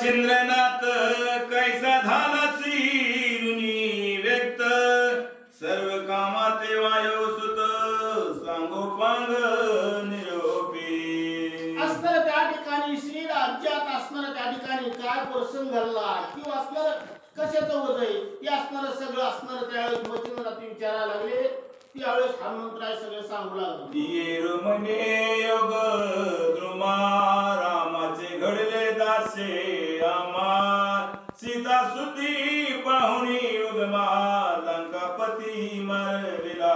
मच्छिंद्रनाथ कैसा झाला श्रीरुनी व्यक्त सर्व कामाते वायो सुत सांगोपांग निरोपी असणार त्या ठिकाणी श्री राज्यात असणार त्या ठिकाणी काय प्रसंग घडला किंवा असणार कशाचं वजय ते असणार सगळं असणार त्यावेळेस मच्छिंद्रनाथ विचारायला लागले त्यावेळेस हनुमंतराय सगळं सांगू लागले येर म्हणे योग द्रुमा रामाचे घडले दासे आमा सीता सुती पाहुणी युगमा लंकापती मरविला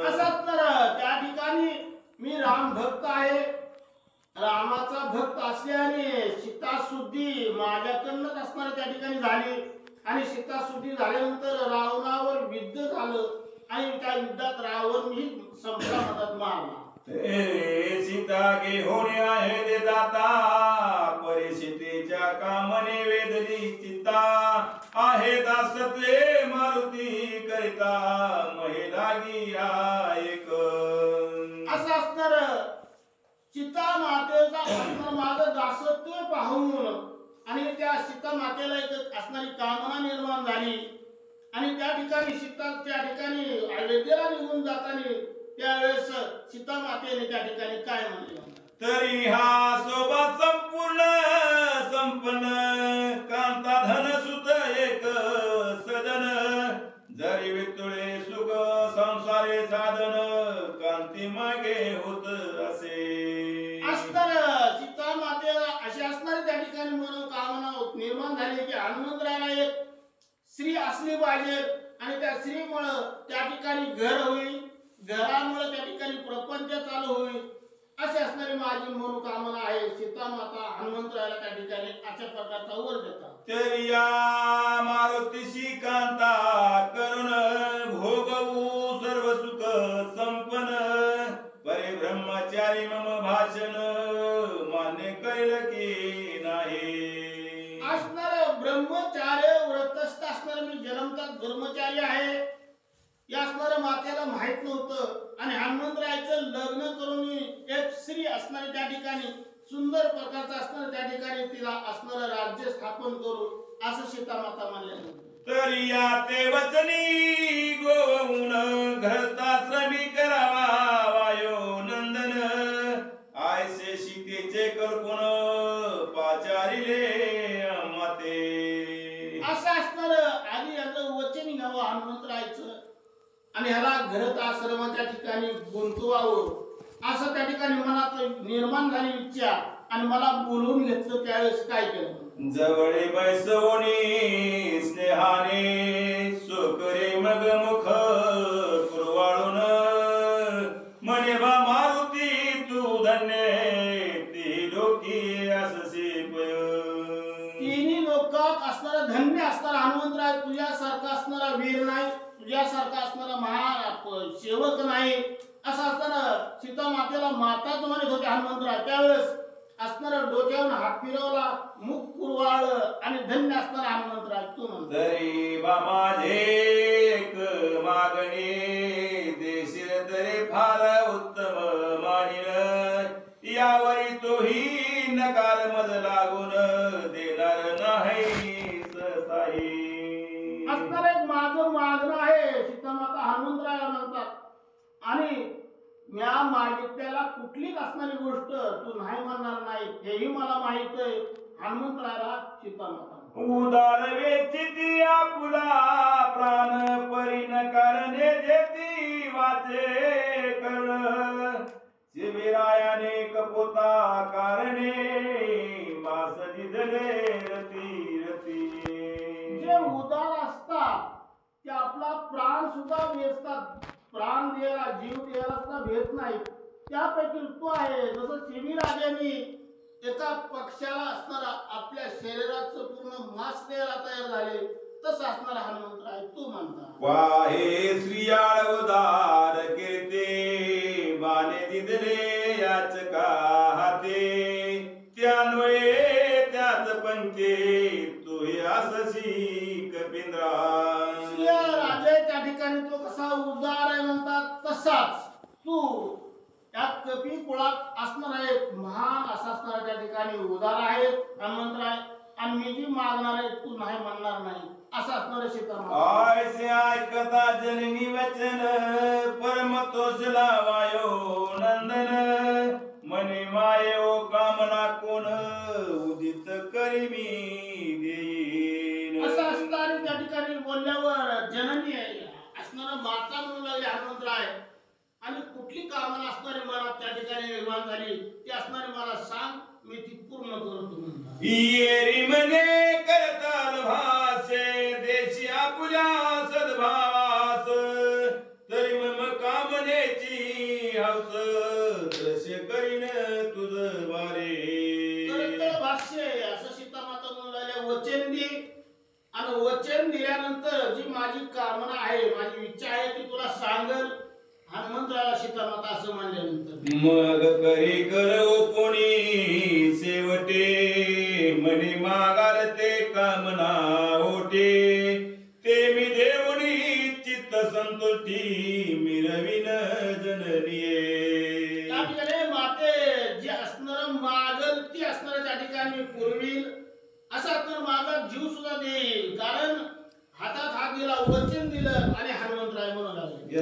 असंच तर त्या ठिकाणी मी राम भक्त आहे रामाचा भक्त असल्याने सीता शुद्धी माझ्याकडनंच असणार त्या ठिकाणी झाली आणि सीता शुद्धी झाल्यानंतर रावणावर युद्ध झालं आणि त्या युद्धात रावण ही संपला मदत मारला सीता घेऊन आहे दे दाता परिस्थितीच्या कामने वेदली चित्ता आहे दासत्वे मारुती करिता महिला गिया एक असं असणार सीता मातेचा असणार माझं दासत्व पाहून आणि त्या सीता मातेला एक असणारी कामना निर्माण झाली आणि त्या ठिकाणी सीता त्या ठिकाणी अयोध्येला निघून जाताना त्यावेळेस सीता मातेने त्या ठिकाणी काय म्हणले तरी हा सोबत संपूर्ण संपन्न कांता धन सुत एक सदन जरी वितुळे सुख संसारे साधन कांती मागे होत असे असणार सीता मातेला अशी असणारी त्या ठिकाणी मनोकामना निर्माण झाली की हनुमंतराला एक स्त्री असली पाहिजे आणि त्या स्त्रीमुळे त्या ठिकाणी घर होईल घरामुळे त्या ठिकाणी प्रपंच चालू होईल अशी असणारी माझी मनोकामना आहे सीता माता हनुमंतराला त्या ठिकाणी अशा प्रकारचा वर देतात तरी या मारुतीशी कांता करुण भोगवू सर्व सुख संपन्न परे ब्रह्मचारी मम भाषण मान्य करेल की नाही असणार ब्रह्मचार्य व्रतस्थ असणार मी जन्मतात ब्रह्मचारी आहे या असणाऱ्या मातेला माहित नव्हतं आणि हनुमंतरायचं लग्न करून एक स्त्री असणारी त्या ठिकाणी सुंदर प्रकारचं असणार त्या ठिकाणी तिला असणारं राज्य स्थापन करू असं सीता माता म्हणले तरी या ते वचनी गोवून घरता श्रमी करावा वायो नंदन आयसे सीतेचे कल्पन पाचारिले माते असं असणार आधी याचं वचन घ्यावं हनुमंतरायचं आणि ह्याला घरात आश्रमाच्या ठिकाणी गुंतवावं असं त्या ठिकाणी मनात निर्माण झाली इच्छा आणि मला बोलवून घेतलं त्यावेळेस काय केलं जवळे बैसवणी स्नेहाने सुकरे मग मुख कुरवाळून म्हणे बा मारुती तू धन्य ती लोकी अससे तिन्ही लोकात असणारा धन्य असणारा हनुमंतराय तुझ्यासारखा असणारा वीर नाही तुझ्यासारखा असणारा महा सेवक नाही असं असताना सीता मातेला माताच म्हणत होते हनुमंतराय त्यावेळेस असणारा डोक्यावरून हात फिरवला मुख कुरवाळ आणि धन्य असणारा हनुमंतराय तू म्हणतो तरी बा माझे एक मागणी देशील तरी फार उत्तम मानिन यावरी तोही नकार मज लागून देणार नाही ससाई असणार एक माझं मागणं आहे सीतामाता हनुमंतराय म्हणतात आणि म्या मागितल्याला कुठलीच असणारी गोष्ट तू नाही म्हणणार नाही हेही मला माहित आहे हनुमंतरायला सीतामाता उदार वेचिती आपुला प्राण परिण करणे देती वाचे कर्ण शिबिरायाने कपोता कारणे मास दिदले रती रती जे उदार असतात ते आपला प्राण सुद्धा वेचतात प्राण द्यायला जीव द्यायला सुद्धा भेट नाही त्यापैकी तू आहे जसं शिबिराजांनी एका पक्षाला असणारा आपल्या शरीराचं पूर्ण मांस द्यायला तयार झाले तसं असणारा हनुमंतराय तू म्हणता वाहे श्रियाळ उदार कीर्ती बाणे दिदले याचका हाते त्यान्वये त्याच पंखे तू असशी कपिंद्रा राजे त्या ठिकाणी तो कसा उदार आहे म्हणतात तसाच तू त्या कपी कुळात असणार आहे महान असा असणारा त्या ठिकाणी उदार आहे हनुमंतराय आणि मी जी मागणार आहे तू नाही म्हणणार नाही असं असणार सीता माता. ऐसे ऐकता जननी वचन परम तोष लावायो नंदन मने मायो कामना कोण उदित करी मी देईन. असं असणारे त्या ठिकाणी बोलल्यावर जननी असणारा माता म्हणू लागली हनुमंतराय आणि कुठली कामना असणारी मला त्या ठिकाणी निर्माण झाली ती असणारी मला सांग मी ती पूर्ण करतो म्हणतात. येरी मने करताल भासे देशी आपुल्या सद्भावास तरी मम कामनेची हौस तसे करीन तुझ वारे. करतळ भाष्य असं सीतामाता म्हणू लागल्या वचन दे आणि वचन दिल्यानंतर जी माझी कामना आहे माझी इच्छा आहे ती तुला सांगल. हनुमंतराला सीतामाता असं म्हणल्यानंतर मग करी करो कोणी शेवटे मनी मागाल ते कामना होते ते मी देवणी चित्त संतुष्टी मिरविन जननीये. त्या ठिकाणी माते जे असणार मागल ती असणार त्या ठिकाणी मी पुरवील असं असणार माझा जीव सुद्धा देईल कारण हातात हात दिला वचन दिलं आणि हनुमंतराय म्हणू लागले. ये